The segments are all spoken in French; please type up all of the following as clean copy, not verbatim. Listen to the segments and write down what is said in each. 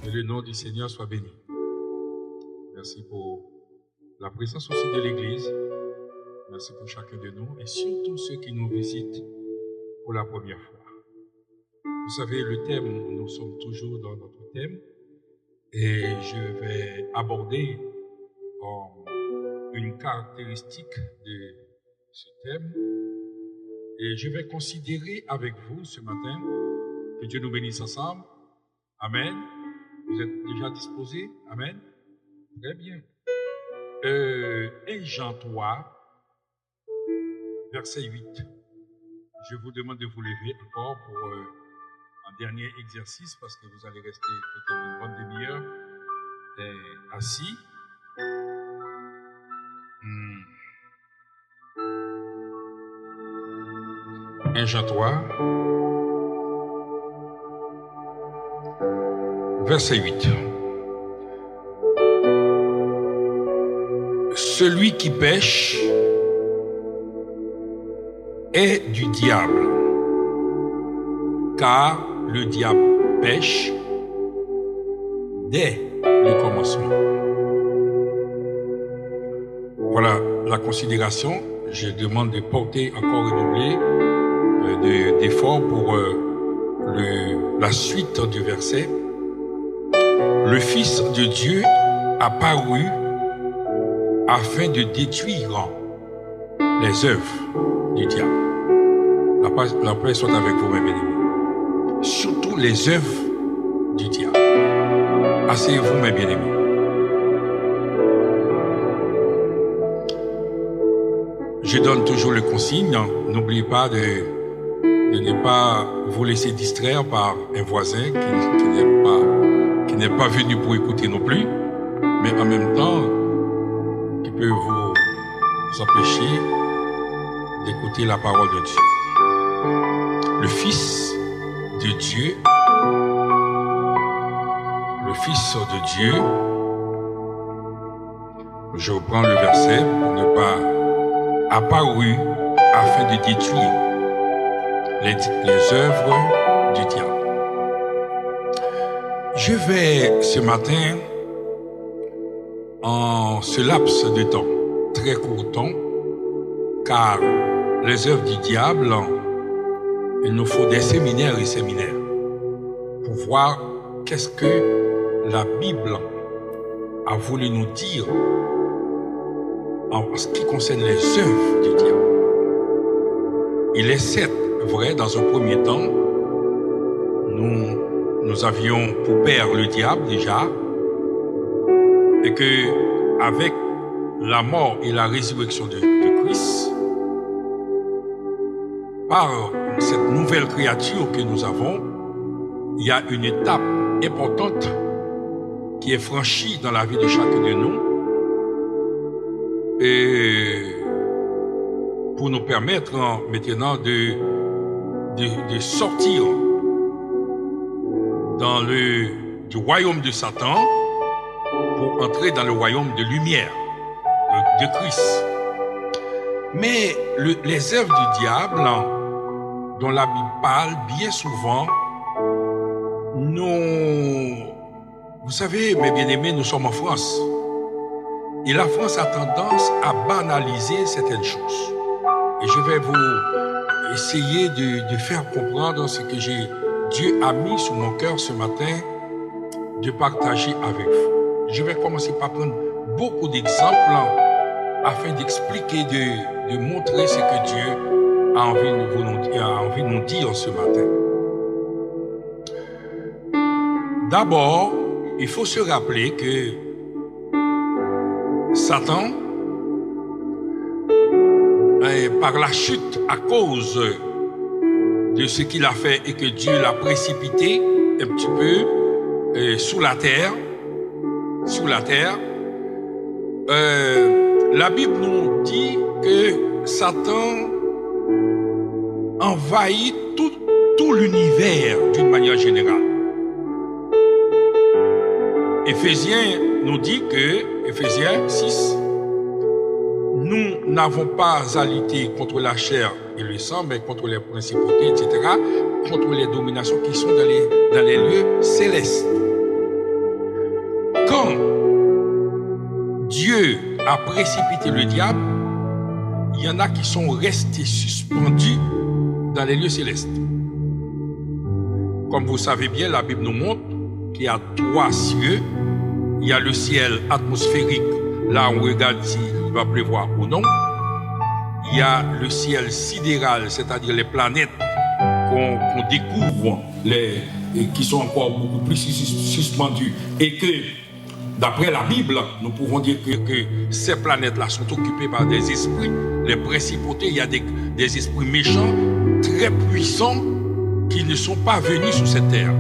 Que le nom du Seigneur soit béni. Merci pour la présence aussi de l'Église. Merci pour chacun de nous et surtout ceux qui nous visitent pour la première fois. Vous savez, le thème, nous sommes toujours dans notre thème et je vais aborder une caractéristique de ce thème et je vais considérer avec vous ce matin, que Dieu nous bénisse ensemble. Amen. Vous êtes déjà disposés? Amen. Très bien. 1 Jean 3, verset 8. Je vous demande de vous lever encore pour un dernier exercice parce que vous allez rester peut-être une bonne demi-heure assis. 1 Jean 3, verset 8. Celui qui pêche est du diable, car le diable pêche dès le commencement. Voilà la considération. Je demande de porter encore redoublé d'efforts pour la suite du verset. Le Fils de Dieu a paru afin de détruire les œuvres du diable. La paix soit avec vous, mes bien-aimés. Surtout les œuvres du diable. Asseyez-vous, mes bien-aimés. Je donne toujours le consigne. N'oubliez pas de ne pas vous laisser distraire par un voisin qui n'est pas venu pour écouter non plus, mais en même temps, qui peut vous empêcher d'écouter la parole de Dieu. Le Fils de Dieu, je reprends le verset pour ne pas apparu afin de détruire les œuvres du diable. Je vais ce matin, en ce laps de temps, très court temps, car les œuvres du diable, il nous faut des séminaires et séminaires pour voir qu'est-ce que la Bible a voulu nous dire en ce qui concerne les œuvres du diable. Il est certes vrai, dans un premier temps, nous avions pour père le diable déjà, et que avec la mort et la résurrection de Christ, par cette nouvelle créature que nous avons, il y a une étape importante qui est franchie dans la vie de chacun de nous, et pour nous permettre maintenant de sortir du royaume de Satan pour entrer dans le royaume de lumière de Christ. Mais les œuvres du diable dont la Bible parle bien souvent, vous savez, mes bien-aimés, nous sommes en France. Et la France a tendance à banaliser certaines choses. Et je vais vous essayer de faire comprendre ce que Dieu a mis sur mon cœur ce matin de partager avec vous. Je vais commencer par prendre beaucoup d'exemples afin d'expliquer, de montrer ce que Dieu a envie de nous dire ce matin. D'abord, il faut se rappeler que Satan, par la chute à cause de ce qu'il a fait et que Dieu l'a précipité un petit peu sous la terre, la Bible nous dit que Satan envahit tout l'univers d'une manière générale. Éphésiens nous dit que, Éphésiens 6, nous n'avons pas à lutter contre la chair et le sang, mais contre les principautés, etc., contre les dominations qui sont dans les lieux célestes. a précipité le diable, il y en a qui sont restés suspendus dans les lieux célestes. Comme vous savez bien, la Bible nous montre qu'il y a 3 cieux. Il y a le ciel atmosphérique, là on regarde s'il va pleuvoir ou non. Il y a le ciel sidéral, c'est-à-dire les planètes qu'on découvre, et qui sont encore beaucoup plus suspendues. Et que, d'après la Bible, nous pouvons dire que ces planètes-là sont occupées par des esprits, les principautés. Il y a des esprits méchants, très puissants, qui ne sont pas venus sur cette terre,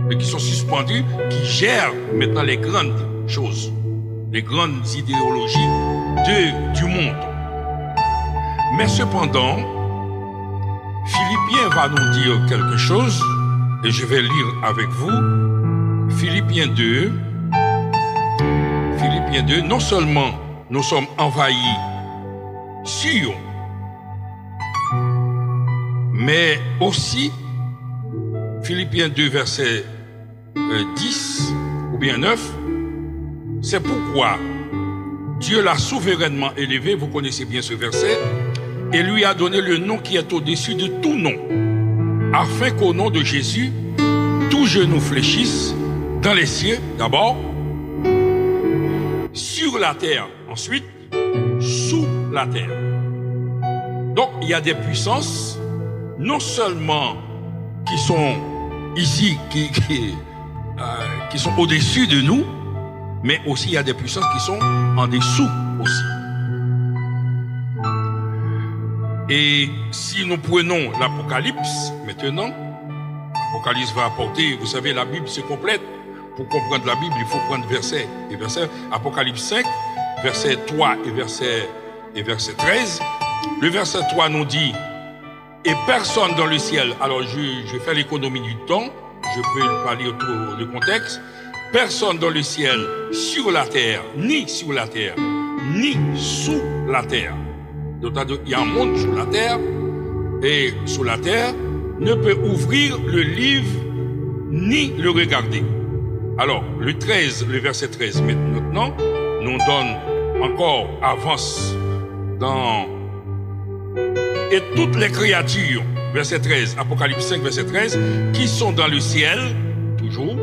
mais qui sont suspendus, qui gèrent maintenant les grandes choses, les grandes idéologies du monde. Mais cependant, Philippiens va nous dire quelque chose, et je vais lire avec vous. Philippiens 2, non seulement nous sommes envahis sur, mais aussi, Philippiens 2, verset 10 ou bien 9, c'est pourquoi Dieu l'a souverainement élevé, vous connaissez bien ce verset, et lui a donné le nom qui est au-dessus de tout nom, afin qu'au nom de Jésus, tout genou fléchisse dans les cieux, d'abord, sur la terre, ensuite, sous la terre. Donc, il y a des puissances, non seulement qui sont ici, qui sont au-dessus de nous, mais aussi il y a des puissances qui sont en dessous aussi. Et si nous prenons l'Apocalypse, maintenant, l'Apocalypse va apporter, vous savez, la Bible se complète. Pour comprendre la Bible, il faut prendre verset et verset. Apocalypse 5, verset 3 et verset 13. Le verset 3 nous dit, et personne dans le ciel, alors je fais l'économie du temps, je peux pas lire tout le contexte, personne dans le ciel, sur la terre, ni sur la terre, ni sous la terre. Donc, il y a un monde sur la terre, et sous la terre, ne peut ouvrir le livre, ni le regarder. Alors, le verset 13, maintenant, nous donne encore avance dans... Et toutes les créatures, verset 13, Apocalypse 5, verset 13, qui sont dans le ciel, toujours,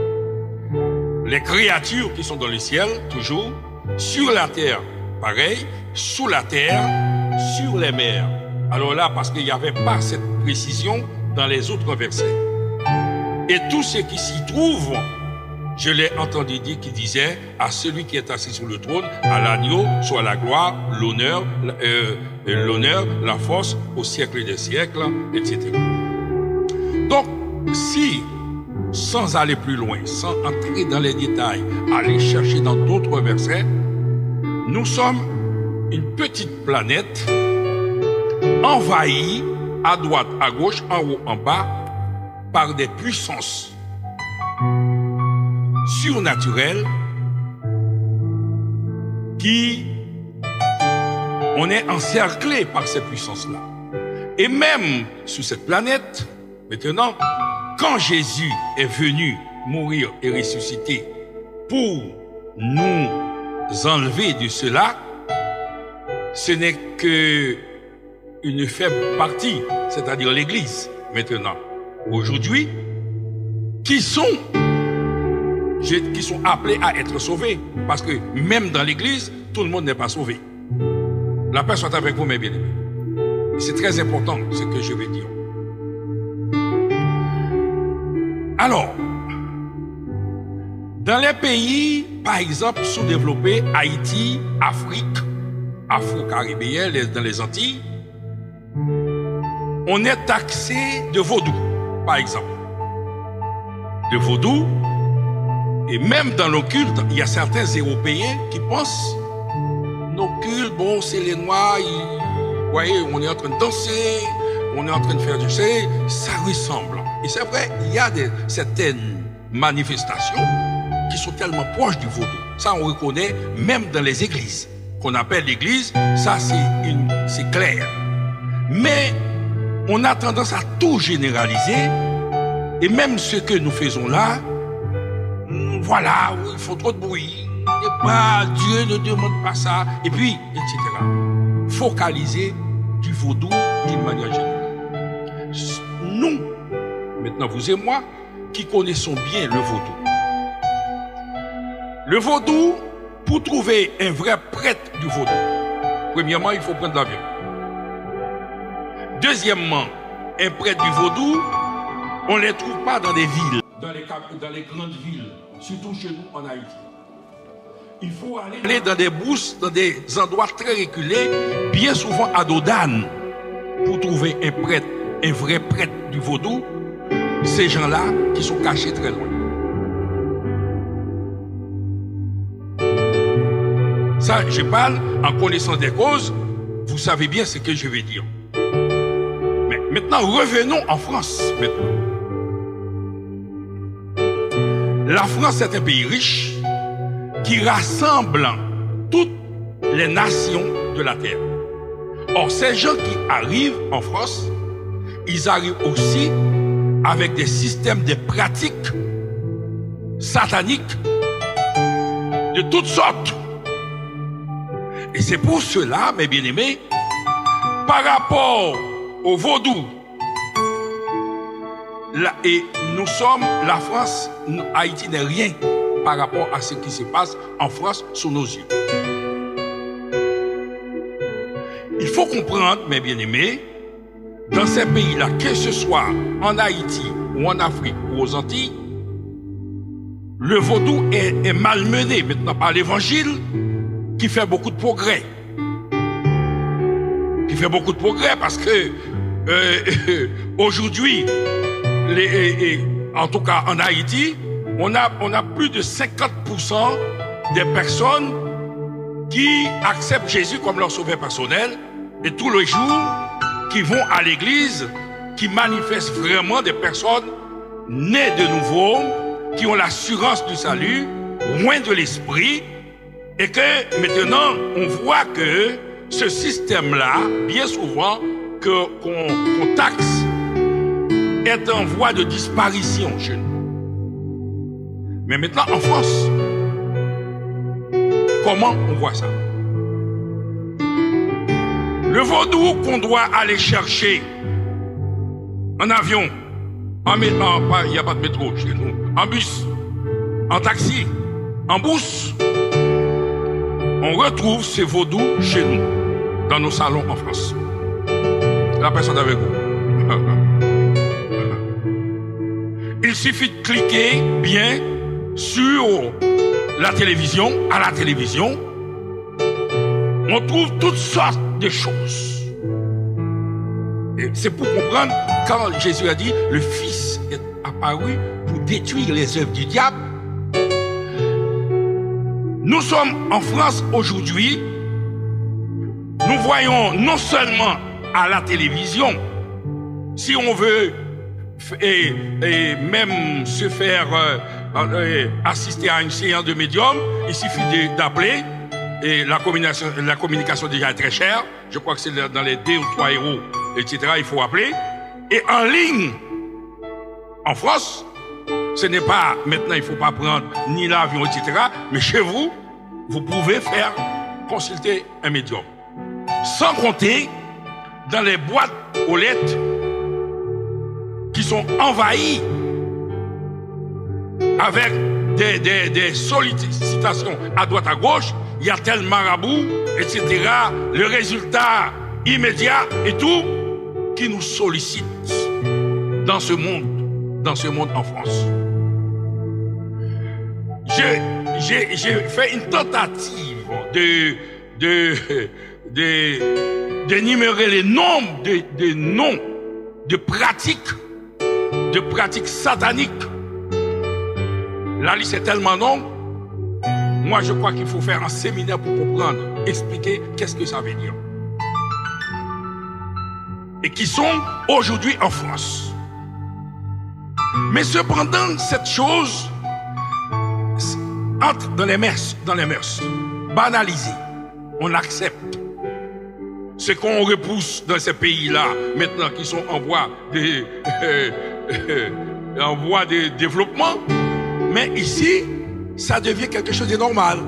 les créatures qui sont dans le ciel, toujours, sur la terre, pareil, sous la terre, sur les mers. Alors là, parce qu'il n'y avait pas cette précision dans les autres versets. Et tous ceux qui s'y trouvent, je l'ai entendu dire qui disait à celui qui est assis sur le trône, à l'agneau, soit la gloire, l'honneur, la force au siècle des siècles, etc. Donc, si, sans aller plus loin, sans entrer dans les détails, aller chercher dans d'autres versets, nous sommes une petite planète envahie à droite, à gauche, en haut, en bas, par des puissances surnaturelles qui, on est encerclé par ces puissances-là. Et même sur cette planète, maintenant, quand Jésus est venu mourir et ressusciter pour nous enlever de cela, ce n'est que une faible partie, c'est-à-dire l'Église, maintenant, aujourd'hui, qui sont appelés à être sauvés. Parce que même dans l'Église, tout le monde n'est pas sauvé. La paix soit avec vous, mes bien-aimés. C'est très important ce que je vais dire. Alors, dans les pays, par exemple, sous-développés, Haïti, Afrique, Afro-Caribéen, dans les Antilles, on est taxé de vaudou, par exemple. De vaudou, et même dans nos cultes, il y a certains Européens qui pensent nos cultes, bon, c'est les Noirs, vous voyez, on est en train de danser, on est en train de faire du sé, ça ressemble. Et c'est vrai, il y a certaines manifestations qui sont tellement proches du vaudou. Ça, on reconnaît même dans les églises, qu'on appelle l'église, ça c'est clair. Mais on a tendance à tout généraliser, et même ce que nous faisons là, voilà, il faut trop de bruit, Dieu ne demande pas ça, et puis, etc. Focaliser du vaudou d'une manière générale. Nous, maintenant vous et moi, qui connaissons bien le vaudou. Le vaudou, pour trouver un vrai prêtre du vaudou, premièrement, il faut prendre l'avion. Deuxièmement, un prêtre du vaudou, on ne les trouve pas dans des villes, dans les grandes villes, surtout chez nous en Haïti. Il faut aller dans des brousses, dans des endroits très reculés, bien souvent à dos d'âne, pour trouver un prêtre, un vrai prêtre du vaudou, ces gens-là qui sont cachés très loin. Ça, je parle en connaissance des causes, vous savez bien ce que je vais dire. Mais maintenant, revenons en France. Maintenant. La France est un pays riche qui rassemble toutes les nations de la terre. Or, ces gens qui arrivent en France, ils arrivent aussi avec des systèmes de pratiques sataniques de toutes sortes. Et c'est pour cela, mes bien-aimés, par rapport au vaudou, et nous sommes, la France, Haïti n'est rien par rapport à ce qui se passe en France sous nos yeux. Il faut comprendre, mes bien-aimés, dans ces pays-là, que ce soit en Haïti ou en Afrique ou aux Antilles, le vaudou est malmené maintenant par l'évangile qui fait beaucoup de progrès. Qui fait beaucoup de progrès parce que aujourd'hui, en tout cas en Haïti, on a plus de 50% des personnes qui acceptent Jésus comme leur sauveur personnel et tous les jours qui vont à l'église, qui manifestent vraiment des personnes nées de nouveau, qui ont l'assurance du salut, loin de l'esprit, et que maintenant on voit que ce système-là, bien souvent, qu'on taxe, est en voie de disparition chez nous. Mais maintenant, en France, comment on voit ça? Le vaudou qu'on doit aller chercher en avion, il n'y a pas de métro chez nous, en bus, en taxi, en bus, on retrouve ces vaudous chez nous, dans nos salons en France. La personne avec vous. Il suffit de cliquer bien sur la télévision, à la télévision, on trouve toutes sortes de choses. Et c'est pour comprendre quand Jésus a dit le Fils est apparu pour détruire les œuvres du diable. Nous sommes en France aujourd'hui, nous voyons non seulement à la télévision, si on veut et même se faire assister à une séance de médium, il suffit d'appeler, et la communication déjà est très chère, je crois que c'est dans les 2 ou 3 euros, etc., il faut appeler, et en ligne, en France, ce n'est pas, maintenant il ne faut pas prendre ni l'avion, etc., mais chez vous, vous pouvez faire consulter un médium. Sans compter dans les boîtes aux lettres qui sont envahies avec des sollicitations à droite à gauche, il y a tel marabout, etc. Le résultat immédiat et tout qui nous sollicite dans ce monde en France. J'ai fait une tentative d'énumérer les nombres de noms de pratiques sataniques. La liste est tellement longue. Moi, je crois qu'il faut faire un séminaire pour comprendre, expliquer qu'est-ce que ça veut dire. Et qui sont aujourd'hui en France. Mais cependant, cette chose entre dans les mœurs, banalisée. On accepte. Ce qu'on repousse dans ces pays-là, maintenant qui sont en voie de développement. Mais ici, ça devient quelque chose de normal.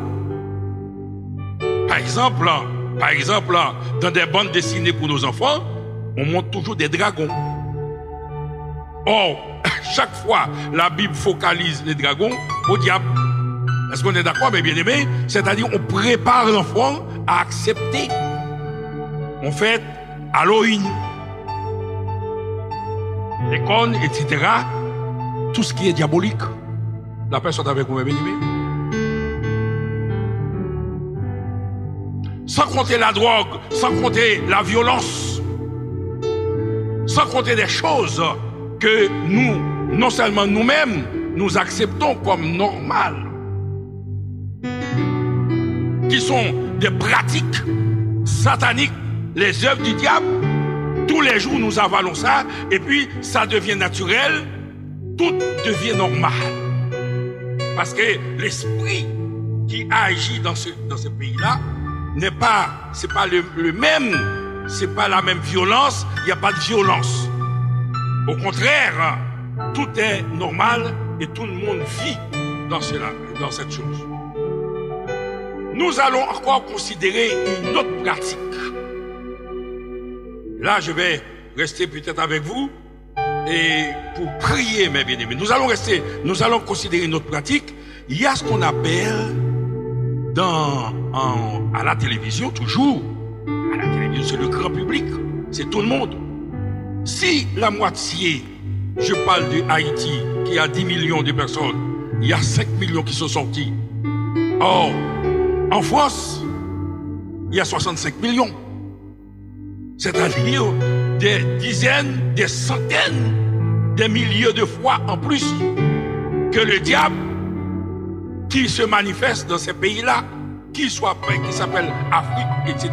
Par exemple, dans des bandes dessinées pour nos enfants, on montre toujours des dragons. Or, chaque fois, la Bible focalise les dragons au diable. Est-ce qu'on est d'accord, mes bien-aimés? C'est-à-dire, on prépare l'enfant à accepter. On fait Halloween, les cornes, etc. Tout ce qui est diabolique. La personne avec vous, mes bien-aimés. Sans compter la drogue, sans compter la violence, sans compter des choses que nous, non seulement nous-mêmes, nous acceptons comme normales, qui sont des pratiques sataniques, les œuvres du diable. Tous les jours, nous avalons ça, et puis ça devient naturel, tout devient normal. Parce que l'esprit qui agit dans ce pays-là, c'est pas le même, c'est pas la même violence, il n'y a pas de violence. Au contraire, tout est normal et tout le monde vit dans cette chose. Nous allons encore considérer une autre pratique. Là, je vais rester peut-être avec vous et pour prier, mes bien-aimés. Nous allons considérer une autre pratique. Il y a ce qu'on appelle à la télévision, toujours, à la télévision, c'est le grand public, c'est tout le monde. Si la moitié, je parle de Haïti, qui a 10 millions de personnes, il y a 5 millions qui sont sortis. Or, en France, il y a 65 millions. C'est-à-dire des dizaines, des centaines, des milliers de fois en plus que le diable qui se manifeste dans ces pays-là, qui s'appelle Afrique, etc.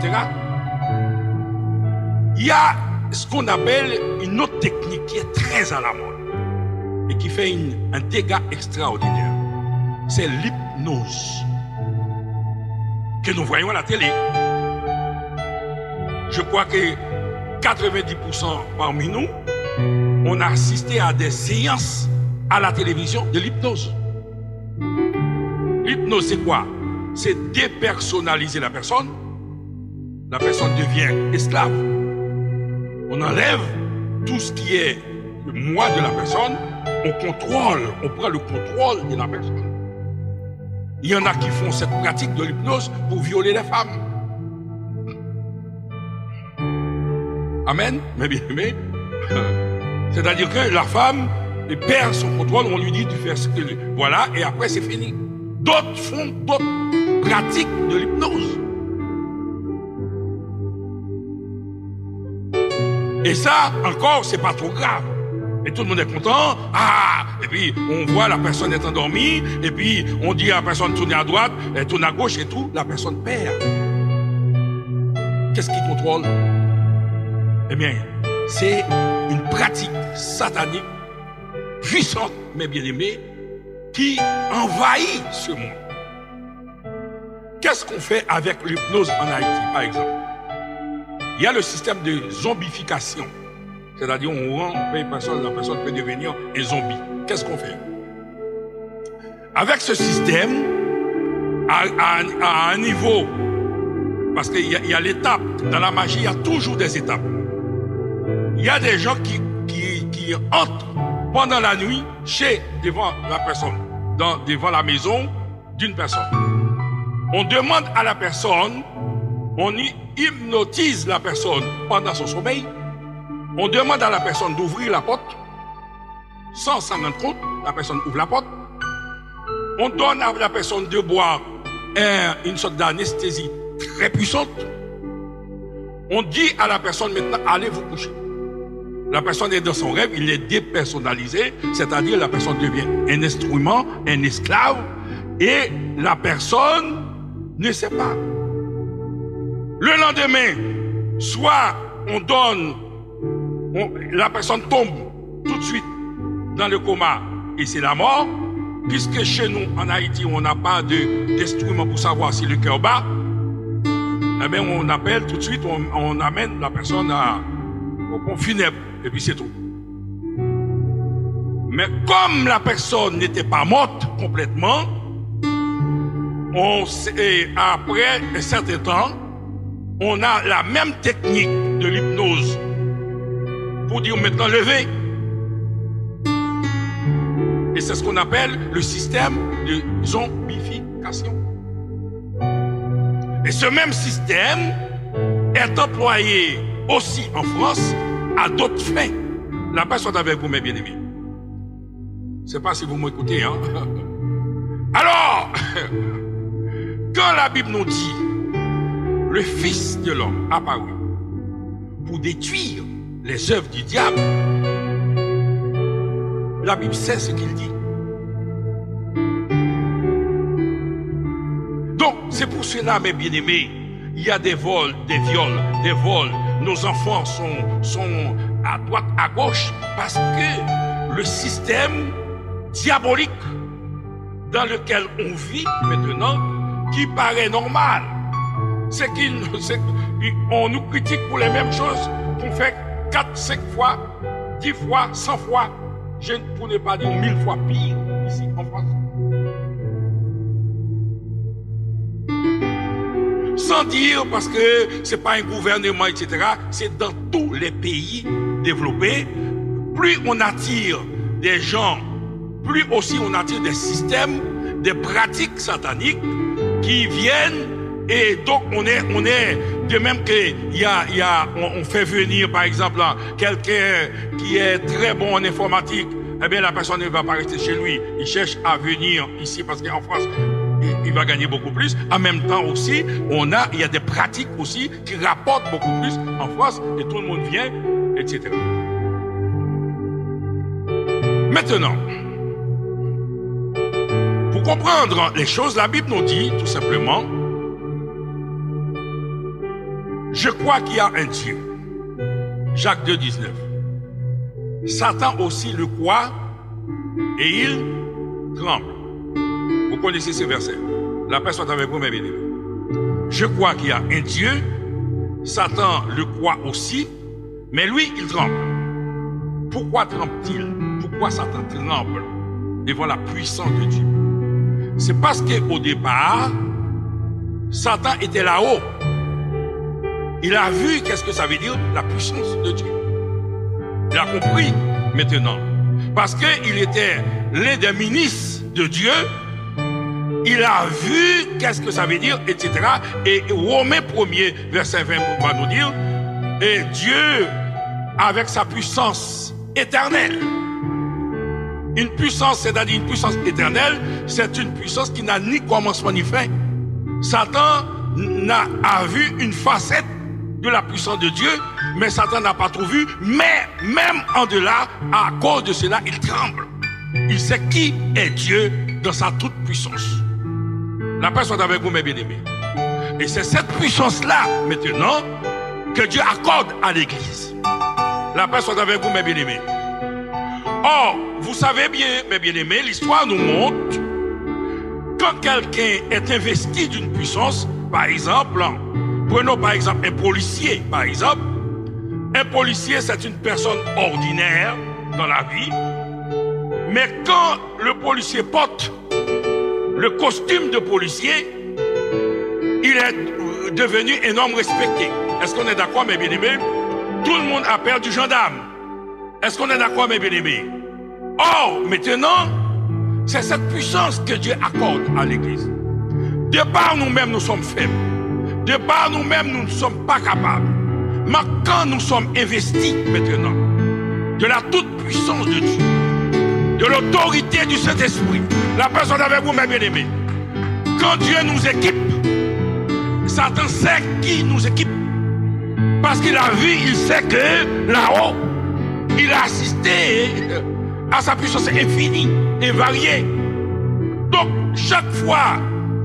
Il y a ce qu'on appelle une autre technique qui est très à la mode et qui fait un dégât extraordinaire. C'est l'hypnose que nous voyons à la télé. Je crois que 90% parmi nous, on a assisté à des séances à la télévision de l'hypnose. L'hypnose, c'est quoi? C'est dépersonnaliser la personne. La personne devient esclave. On enlève tout ce qui est le moi de la personne. On contrôle, on prend le contrôle de la personne. Il y en a qui font cette pratique de l'hypnose pour violer les femmes. Amen, mes bien-aimés. C'est-à-dire que la femme perd son contrôle, on lui dit de faire ce que... Voilà, et après c'est fini. D'autres font d'autres pratiques de l'hypnose. Et ça, encore, c'est pas trop grave. Et tout le monde est content. Ah! Et puis, on voit la personne est endormie. Et puis, on dit à la personne tourne à droite, elle tourne à gauche et tout. La personne perd. Qu'est-ce qui contrôle? Eh bien, c'est une pratique satanique puissante, mes bien-aimés, qui envahit ce monde. Qu'est-ce qu'on fait avec l'hypnose en Haïti, par exemple? Il y a le système de zombification. C'est-à-dire, on rend la personne peut devenir un zombie. Qu'est-ce qu'on fait? Avec ce système, à un niveau, parce qu'il y a l'étape, dans la magie, il y a toujours des étapes. Il y a des gens qui entrent pendant la nuit devant la personne, devant la maison d'une personne. On demande à la personne, on hypnotise la personne pendant son sommeil. On demande à la personne d'ouvrir la porte. Sans s'en rendre compte, la personne ouvre la porte. On donne à la personne de boire une sorte d'anesthésie très puissante. On dit à la personne maintenant, allez vous coucher. La personne est dans son rêve, il est dépersonnalisé, c'est-à-dire la personne devient un instrument, un esclave, et la personne ne sait pas. Le lendemain, soit la personne tombe tout de suite dans le coma et c'est la mort, puisque chez nous, en Haïti, on n'a pas d'instrument pour savoir si le cœur bat, eh bien, on appelle tout de suite, on amène la personne au pont funèbre, et puis c'est tout. Mais comme la personne n'était pas morte complètement, Et après un certain temps, on a la même technique de l'hypnose pour dire maintenant levez. Et c'est ce qu'on appelle le système de zombification. Et ce même système est employé aussi en France à d'autres fins. La paix soit avec vous, mes bien-aimés. Je ne sais pas si vous m'écoutez, hein? Alors, quand la Bible nous dit le Fils de l'homme apparu pour détruire les œuvres du diable, la Bible sait ce qu'il dit. Donc, c'est pour cela, mes bien-aimés, il y a des vols, des viols, des vols. Nos enfants sont à droite, à gauche, parce que le système diabolique dans lequel on vit maintenant, qui paraît normal, c'est qu'on nous critique pour les mêmes choses qu'on fait 4, 5 fois, 10 fois, 100 fois, pour ne pas dire 1000 fois pire ici en France. Sans dire, parce que c'est pas un gouvernement, etc., c'est dans tous les pays développés. Plus on attire des gens, plus aussi on attire des systèmes, des pratiques sataniques qui viennent, et donc on est de même que on fait venir par exemple quelqu'un qui est très bon en informatique, eh bien la personne ne va pas rester chez lui, il cherche à venir ici parce qu'en France il va gagner beaucoup plus. En même temps aussi, il y a des pratiques aussi qui rapportent beaucoup plus en France et tout le monde vient, etc. Maintenant, pour comprendre les choses, la Bible nous dit tout simplement, je crois qu'il y a un Dieu. Jacques 2, 19. Satan aussi le croit et il tremble. Vous connaissez ces versets. La paix soit avec vous, mes bien-aimés. Je crois qu'il y a un Dieu. Satan le croit aussi, mais lui, il tremble. Pourquoi tremble-t-il? Pourquoi Satan tremble devant la puissance de Dieu? C'est parce qu'au départ, Satan était là-haut. Il a vu qu'est-ce que ça veut dire, la puissance de Dieu. Il a compris maintenant. Parce qu'il était l'un des ministres de Dieu. Il a vu qu'est-ce que ça veut dire, etc. Et Romains 1er, verset 20, va nous dire, et Dieu, avec sa puissance éternelle, une puissance, c'est-à-dire une puissance éternelle, c'est une puissance qui n'a ni commencement ni fin. Satan a vu une facette de la puissance de Dieu, mais Satan n'a pas tout vu, mais même en delà, à cause de cela, il tremble. Il sait qui est Dieu dans sa toute puissance. La paix soit avec vous, mes bien-aimés. Et c'est cette puissance-là, maintenant, que Dieu accorde à l'Église. La paix soit avec vous, mes bien-aimés. Or, vous savez bien, mes bien-aimés, l'histoire nous montre, quand quelqu'un est investi d'une puissance, par exemple, prenons par exemple un policier, par exemple. Un policier, c'est une personne ordinaire dans la vie. Mais quand le policier porte le costume de policier, il est devenu un homme respecté. Est-ce qu'on est d'accord, mes bien-aimés? Tout le monde a peur du gendarme. Est-ce qu'on est d'accord, mes bien-aimés? Or, maintenant, c'est cette puissance que Dieu accorde à l'Église. De par nous-mêmes, nous sommes faibles. De par nous-mêmes, nous ne sommes pas capables. Mais quand nous sommes investis maintenant de la toute-puissance de Dieu, de l'autorité du Saint-Esprit, la personne avec vous, mes bien-aimés, quand Dieu nous équipe, Satan sait qui nous équipe. Parce qu'il a vu, il sait que là-haut, il a assisté à sa puissance infinie et variée. Donc, chaque fois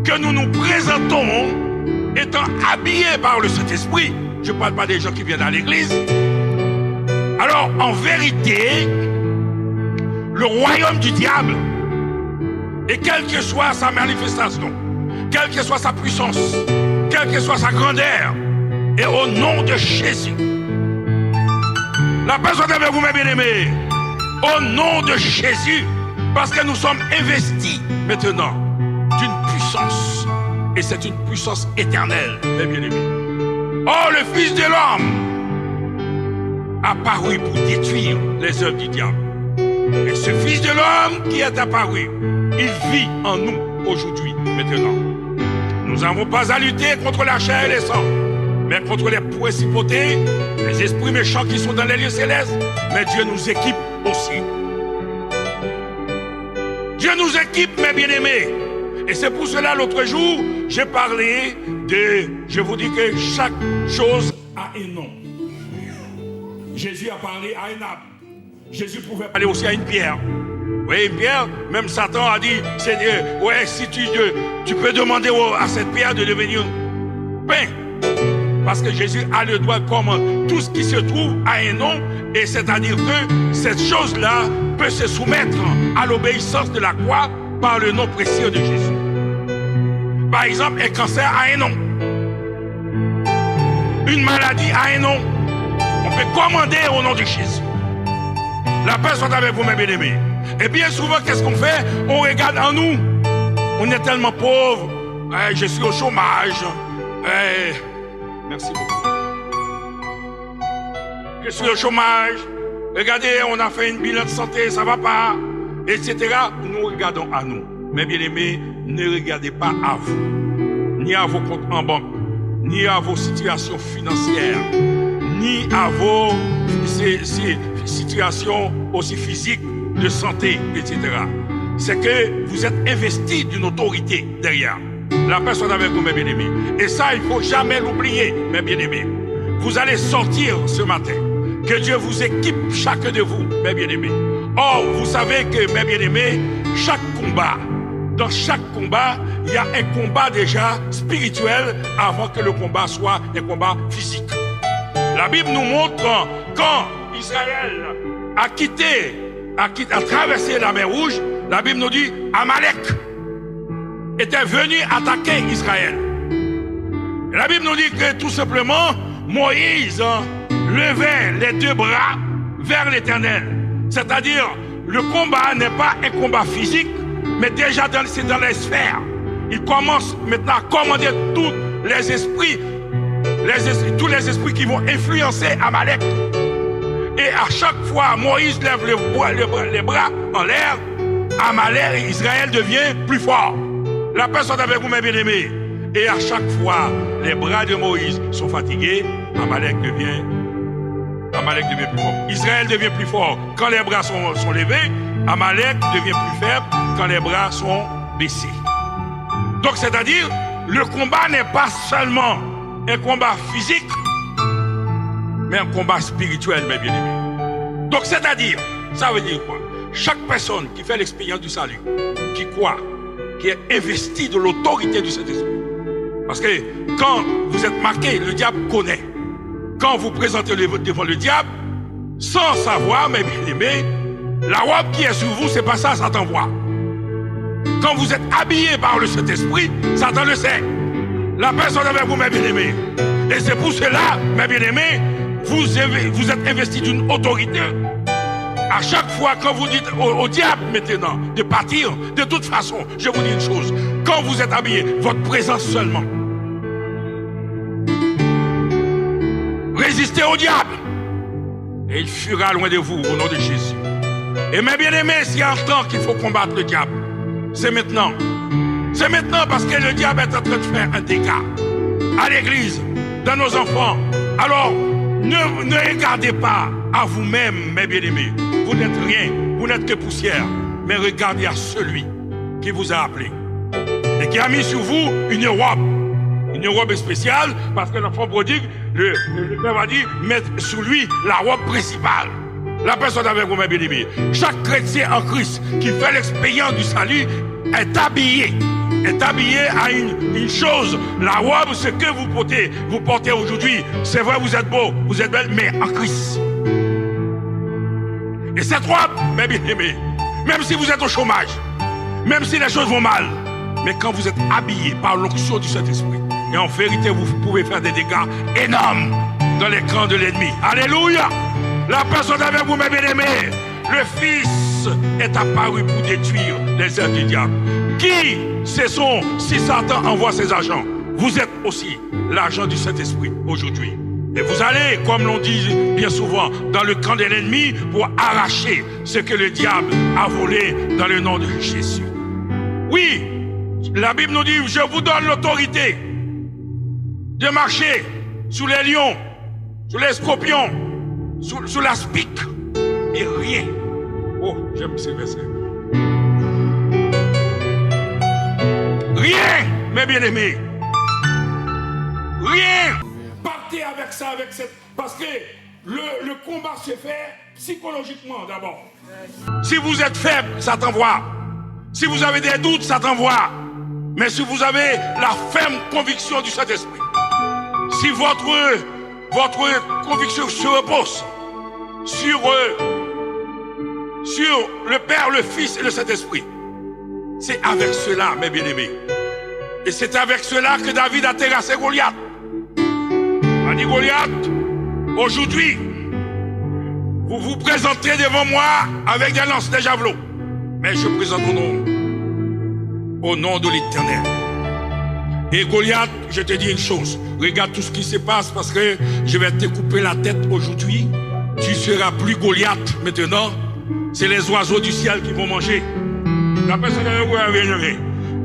que nous nous présentons, étant habillés par le Saint-Esprit, je ne parle pas des gens qui viennent à l'église, alors en vérité, le royaume du diable, et quelle que soit sa manifestation, quelle que soit sa puissance, quelle que soit sa grandeur, et au nom de Jésus, la personne avec vous, mes bien-aimés, au nom de Jésus, parce que nous sommes investis maintenant d'une puissance et c'est une puissance éternelle, mes bien-aimés. Or, le Fils de l'homme apparu pour détruire les œuvres du diable. Et ce Fils de l'homme qui est apparu, il vit en nous aujourd'hui, maintenant. Nous n'avons pas à lutter contre la chair et le sang, mais contre les principautés, les esprits méchants qui sont dans les lieux célestes. Mais Dieu nous équipe aussi. Dieu nous équipe, mes bien-aimés. Et c'est pour cela, l'autre jour, j'ai parlé de... Je vous dis que chaque chose a un nom. Jésus a parlé à un arbre. Jésus pouvait parler aussi à une pierre. Oui, une pierre, même Satan a dit, Seigneur, ouais, si tu peux demander à cette pierre de devenir pain. Parce que Jésus a le droit comme tout ce qui se trouve a un nom, et c'est-à-dire que cette chose-là peut se soumettre à l'obéissance de la croix par le nom précieux de Jésus. Par exemple, un cancer a un nom. Une maladie a un nom. On peut commander au nom de Jésus. La paix soit avec vous, mes bien-aimés. Et bien souvent, qu'est-ce qu'on fait? On regarde en nous. On est tellement pauvres. Je suis au chômage. Merci beaucoup. Je suis au chômage. Regardez, on a fait une bilan de santé, ça va pas, etc. Nous regardons à nous. Mes bien-aimés, ne regardez pas à vous, ni à vos comptes en banque, ni à vos situations financières, ni à vos situations aussi physiques, de santé, etc. C'est que vous êtes investis d'une autorité derrière. La personne avec vous, mes bien-aimés. Et ça, il ne faut jamais l'oublier, mes bien-aimés. Vous allez sortir ce matin. Que Dieu vous équipe, chacun de vous, mes bien-aimés. Or, vous savez que, mes bien-aimés, dans chaque combat, il y a un combat déjà spirituel avant que le combat soit un combat physique. La Bible nous montre quand Israël a traversé la mer Rouge, la Bible nous dit Amalek était venu attaquer Israël. Et la Bible nous dit que tout simplement, Moïse levait les deux bras vers l'Éternel. C'est-à-dire, le combat n'est pas un combat physique, mais déjà c'est dans les sphères. Il commence maintenant à commander tous les esprits qui vont influencer Amalek. Et à chaque fois, Moïse lève les bras en l'air, Amalek, Israël devient plus fort. La paix soit avec vous, mes bien-aimés. Et à chaque fois, les bras de Moïse sont fatigués, Amalek devient plus fort. Israël devient plus fort quand les bras sont levés, Amalek devient plus faible quand les bras sont baissés. Donc, c'est-à-dire, le combat n'est pas seulement un combat physique, mais un combat spirituel, mes bien-aimés. Donc, c'est-à-dire, ça veut dire quoi? Chaque personne qui fait l'expérience du salut, qui croit, qui est investi de l'autorité du Saint-Esprit. Parce que quand vous êtes marqué, le diable connaît. Quand vous présentez devant le diable, sans savoir, mes bien-aimés, la robe qui est sur vous, c'est pas ça, Satan voit. Quand vous êtes habillé par le Saint-Esprit, Satan le sait. La personne avec vous, mes bien-aimés. Et c'est pour cela, mes bien-aimés, vous êtes investi d'une autorité. À chaque fois, quand vous dites au diable maintenant de partir, de toute façon, je vous dis une chose. Quand vous êtes habillé, votre présence seulement. Résistez au diable. Et il fuira loin de vous au nom de Jésus. Et mes bien-aimés, s'il y a un temps qu'il faut combattre le diable, c'est maintenant. C'est maintenant parce que le diable est en train de faire un dégât à l'église, dans nos enfants. Alors, ne regardez pas à vous-même, mes bien-aimés. Vous n'êtes rien, vous n'êtes que poussière. Mais regardez à celui qui vous a appelé et qui a mis sur vous une robe spéciale, parce que l'enfant prodigue, le père va dire, mettre sous lui la robe principale. La personne avec vous, mes bien-aimés. Chaque chrétien en Christ qui fait l'expérience du salut est habillé à une chose. La robe, ce que vous portez aujourd'hui. C'est vrai, vous êtes beau, vous êtes belle, mais en Christ. Et cette robe, mes bien-aimés, même si vous êtes au chômage, même si les choses vont mal, mais quand vous êtes habillé par l'onction du Saint-Esprit, et en vérité, vous pouvez faire des dégâts énormes dans les camps de l'ennemi. Alléluia! La personne avec vous, mes bien-aimés, le Fils puissance est apparue pour détruire les œuvres du diable. Qui ce sont si Satan envoie ses agents? Vous êtes aussi l'agent du Saint-Esprit aujourd'hui. Et vous allez, comme l'on dit bien souvent, dans le camp de l'ennemi pour arracher ce que le diable a volé dans le nom de Jésus. Oui, la Bible nous dit, je vous donne l'autorité de marcher sous les lions, sous les scorpions, sous la spique, et rien. Oh, j'aime ces versets. Rien, mes bien-aimés. Rien. Partez avec ça, avec cette... Parce que le combat se fait psychologiquement d'abord. Si vous êtes faible, ça t'envoie. Si vous avez des doutes, ça t'envoie. Mais si vous avez la ferme conviction du Saint-Esprit, si votre conviction se repose sur le Père, le Fils et le Saint-Esprit, c'est avec cela, mes bien-aimés. Et c'est avec cela que David a terrassé Goliath. Il a dit, Goliath, aujourd'hui, vous vous présenterez devant moi avec des lances, des javelots. Mais je présente au nom de l'Éternel. Et Goliath, je te dis une chose, regarde tout ce qui se passe parce que je vais te couper la tête aujourd'hui. Tu ne seras plus Goliath maintenant. C'est les oiseaux du ciel qui vont manger. La personne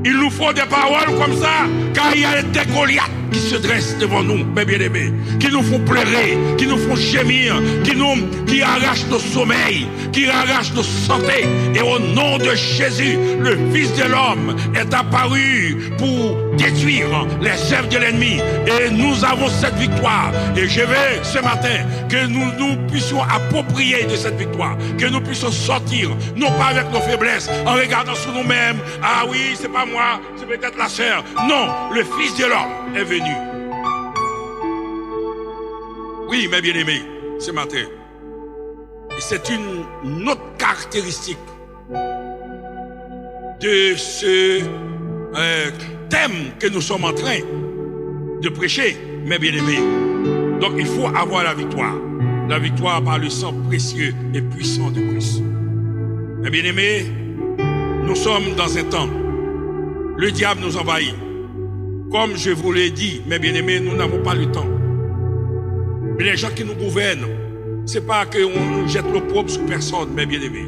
il nous faut des paroles comme ça, car il y a des Goliaths qui se dressent devant nous, mes bien-aimés, qui nous font pleurer, qui nous font gémir, qui arrachent nos sommeils, qui arrachent nos santé. Et au nom de Jésus, le Fils de l'homme est apparu pour détruire les œuvres de l'ennemi. Et nous avons cette victoire. Et je veux ce matin que nous puissions approprier de cette victoire, que nous puissions sortir, non pas avec nos faiblesses, en regardant sur nous-mêmes. Ah oui, c'est pas moi, c'est peut-être la sœur. Non, le Fils de l'homme est venu. Oui, mes bien-aimés, ce matin. Et c'est une autre caractéristique de ce thème que nous sommes en train de prêcher, mes bien-aimés. Donc il faut avoir la victoire. La victoire par le sang précieux et puissant de Christ. Mes bien-aimés, nous sommes dans un temps. Le diable nous envahit. Comme je vous l'ai dit, mes bien-aimés, nous n'avons pas le temps. Mais les gens qui nous gouvernent, c'est pas qu'on jette l'opprobre sur personne, mes bien-aimés.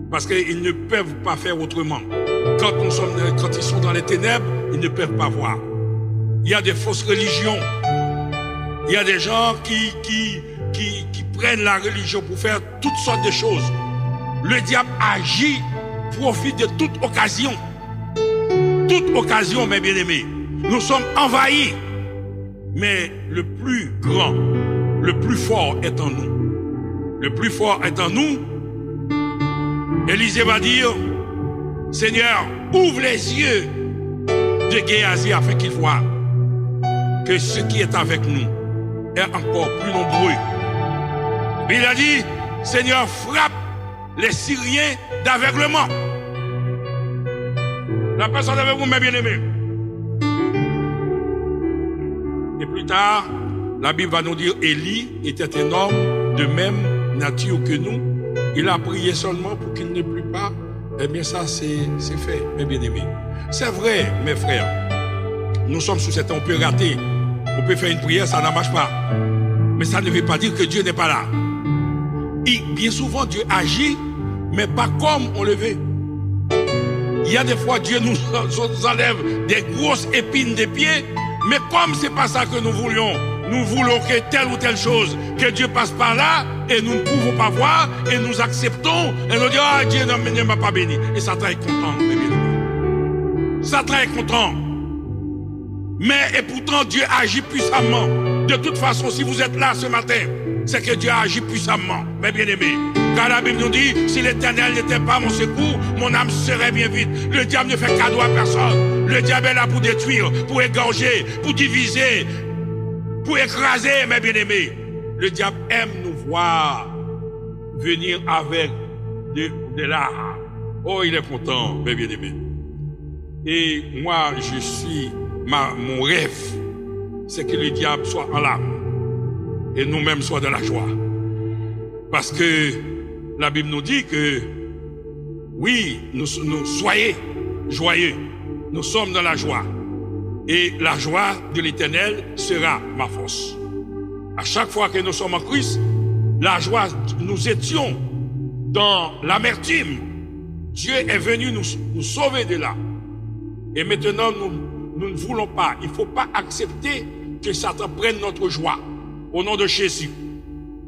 Parce qu'ils ne peuvent pas faire autrement. Quand ils sont dans les ténèbres, ils ne peuvent pas voir. Il y a des fausses religions. Il y a des gens qui prennent la religion pour faire toutes sortes de choses. Le diable agit, profite de toute occasion. Toute occasion, mes bien-aimés. Nous sommes envahis. Mais le plus grand, le plus fort est en nous. Le plus fort est en nous. Élisée va dire, Seigneur, ouvre les yeux de Géasi afin qu'il voie que ce qui est avec nous est encore plus nombreux. Mais il a dit, Seigneur, frappe les Syriens d'aveuglement. La personne avec vous, mes bien-aimés. Et plus tard, la Bible va nous dire, Élie était un homme de même nature que nous. Il a prié seulement pour qu'il ne plût pas. Eh bien ça, c'est fait, mes bien-aimés. C'est vrai, mes frères. Nous sommes sous cette... On peut rater. On peut faire une prière, ça ne marche pas. Mais ça ne veut pas dire que Dieu n'est pas là. Et bien souvent, Dieu agit, mais pas comme on le veut. Il y a des fois, Dieu nous enlève des grosses épines des pieds, mais comme c'est pas ça que nous voulons que telle ou telle chose, que Dieu passe par là, et nous ne pouvons pas voir, et nous acceptons, et nous disons, ah, Dieu ne m'a pas béni. Et Satan est content, mes bien-aimés. Satan est content. Mais, et pourtant, Dieu agit puissamment. De toute façon, si vous êtes là ce matin, c'est que Dieu agit puissamment, mes bien-aimés. Car la Bible nous dit, si l'Éternel n'était pas mon secours, mon âme serait bien vide. Le diable ne fait cadeau à personne. Le diable est là pour détruire, pour égorger, pour diviser, pour écraser, mes bien-aimés. Le diable aime nous voir venir avec de l'art. Oh, il est content, mes bien-aimés. Et moi, mon rêve, c'est que le diable soit en larmes et nous-mêmes soit dans la joie. Parce que la Bible nous dit que Oui, nous soyez joyeux. Nous sommes dans la joie. Et la joie de l'Éternel sera ma force. À chaque fois que nous sommes en Christ, la joie, nous étions dans l'amertume. Dieu est venu nous sauver de là. Et maintenant, nous ne voulons pas. Il ne faut pas accepter que Satan prenne notre joie. Au nom de Jésus.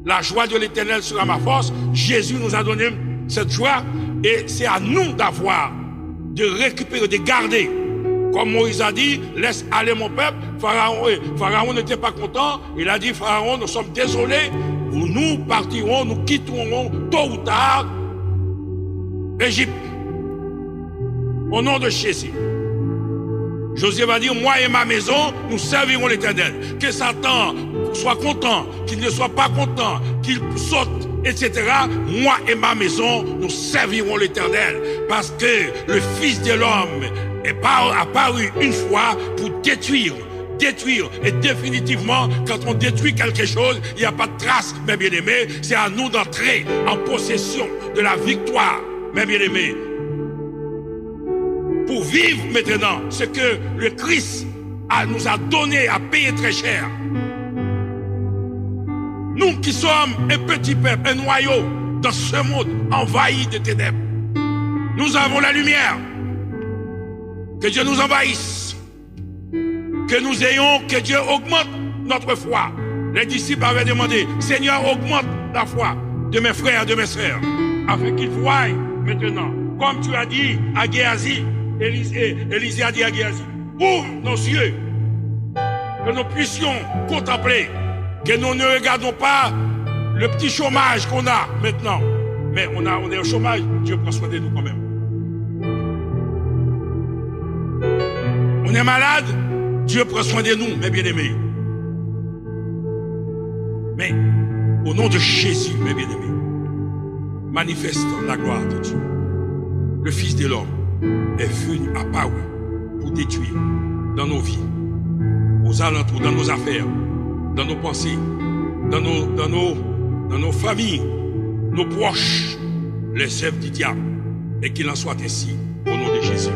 La joie de l'Éternel sera ma force. Jésus nous a donné cette joie. Et c'est à nous d'avoir, de récupérer, de garder. Comme Moïse a dit, laisse aller mon peuple. Pharaon n'était pas content. Il a dit, Pharaon, nous sommes désolés. Nous partirons, nous quitterons tôt ou tard l'Égypte. Au nom de Jésus. Josué va dire, moi et ma maison, nous servirons l'Éternel. Que Satan soit content, qu'il ne soit pas content, qu'il saute, etc. Moi et ma maison, nous servirons l'Éternel. Parce que le Fils de l'homme est apparu une fois pour détruire. Et définitivement, quand on détruit quelque chose, il n'y a pas de trace, mes bien-aimés. C'est à nous d'entrer en possession de la victoire, mes bien-aimés. Pour vivre maintenant ce que le Christ nous a donné, à payer très cher. Nous qui sommes un petit peuple, un noyau dans ce monde envahi de ténèbres. Nous avons la lumière. Que Dieu nous envahisse. Que nous ayons, que Dieu augmente notre foi. Les disciples avaient demandé, Seigneur, augmente la foi de mes frères et de mes sœurs, afin qu'ils voient maintenant, comme tu as dit à Géasi, Élisée a dit à Géasi, ouvre nos yeux, que nous puissions contempler, que nous ne regardons pas le petit chômage qu'on a maintenant, mais on est au chômage, Dieu prend soin de nous quand même. On est malade, Dieu prend soin de nous, mes bien-aimés. Mais, au nom de Jésus, mes bien-aimés, manifeste la gloire de Dieu. Le Fils de l'homme est venu apparu pour détruire dans nos vies, aux alentours, dans nos affaires, dans nos pensées, dans nos familles, nos proches, les œuvres du diable. Et qu'il en soit ainsi, au nom de Jésus.